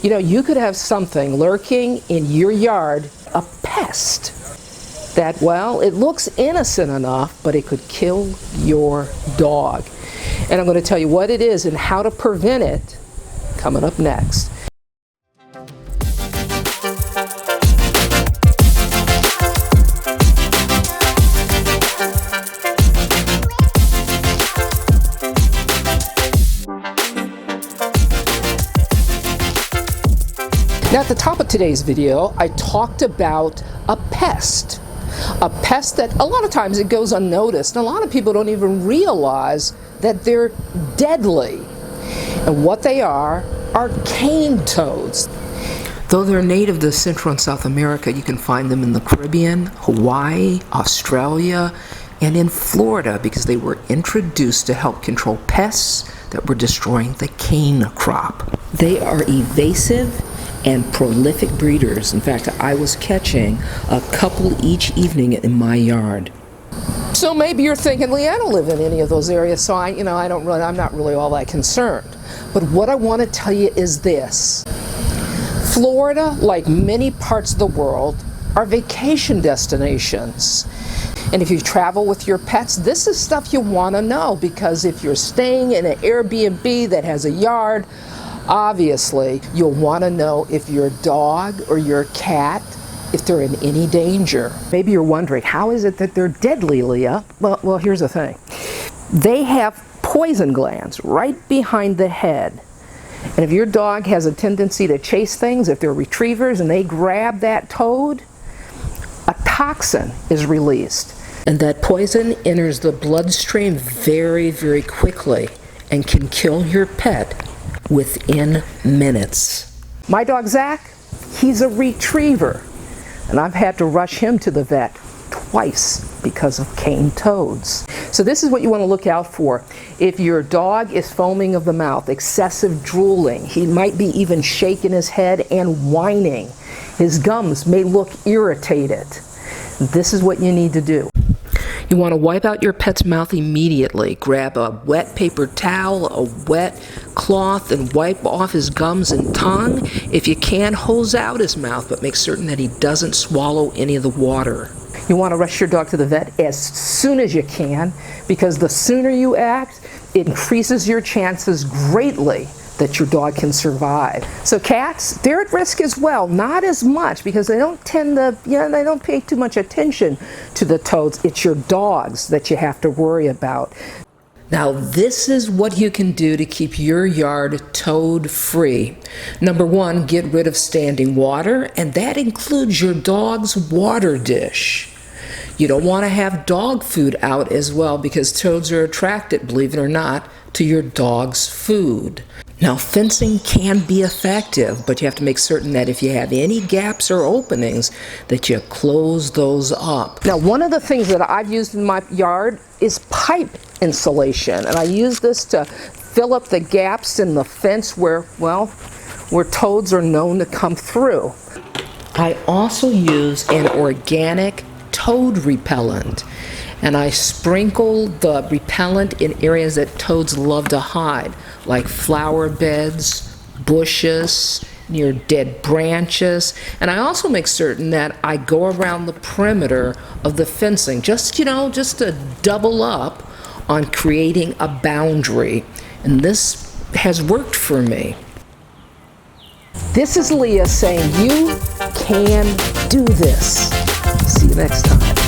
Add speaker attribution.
Speaker 1: You know, you could have something lurking in your yard, a pest, that, well, it looks innocent enough, but it could kill your dog. And I'm going to tell you what it is and how to prevent it coming up next. Now, at the top of today's video, I talked about a pest that a lot of times it goes unnoticed, and a lot of people don't even realize that they're deadly. And what they are cane toads. Though they're native to Central and South America, you can find them in the Caribbean, Hawaii, Australia, and in Florida because they were introduced to help control pests that were destroying the cane crop. They are evasive and prolific breeders. In fact, I was catching a couple each evening in my yard. So maybe you're thinking, Lee, I don't live in any of those areas, so I'm not really all that concerned. But what I want to tell you is this. Florida, like many parts of the world, are vacation destinations. And if you travel with your pets, this is stuff you want to know, because if you're staying in an Airbnb that has a yard, obviously, you'll want to know if your dog or your cat, if they're in any danger. Maybe you're wondering, how is it that they're deadly, Leah? Well, here's the thing. They have poison glands right behind the head. And if your dog has a tendency to chase things, if they're retrievers and they grab that toad, a toxin is released. And that poison enters the bloodstream very, very quickly and can kill your pet within minutes. My dog Zach, he's a retriever, and I've had to rush him to the vet twice because of cane toads. So this is what you want to look out for. If your dog is foaming of the mouth, excessive drooling, he might be even shaking his head and whining. His gums may look irritated. This is what you need to do. You want to wipe out your pet's mouth immediately. Grab a wet paper towel, a wet cloth, and wipe off his gums and tongue. If you can, hose out his mouth, but make certain that he doesn't swallow any of the water. You want to rush your dog to the vet as soon as you can, because the sooner you act, it increases your chances greatly that your dog can survive. So cats, they're at risk as well. Not as much, because they don't tend to, they don't pay too much attention to the toads. It's your dogs that you have to worry about. Now, this is what you can do to keep your yard toad free. Number one, get rid of standing water, and that includes your dog's water dish. You don't want to have dog food out as well, because toads are attracted, believe it or not, to your dog's food. Now, fencing can be effective, but you have to make certain that if you have any gaps or openings, that you close those up. Now, one of the things that I've used in my yard is pipe insulation, and I use this to fill up the gaps in the fence where toads are known to come through. I also use an organic toad repellent, and I sprinkle the repellent in areas that toads love to hide, like flower beds, bushes, near dead branches. And I also make certain that I go around the perimeter of the fencing, just to double up on creating a boundary. And this has worked for me. This is Leah saying you can do this. See you next time.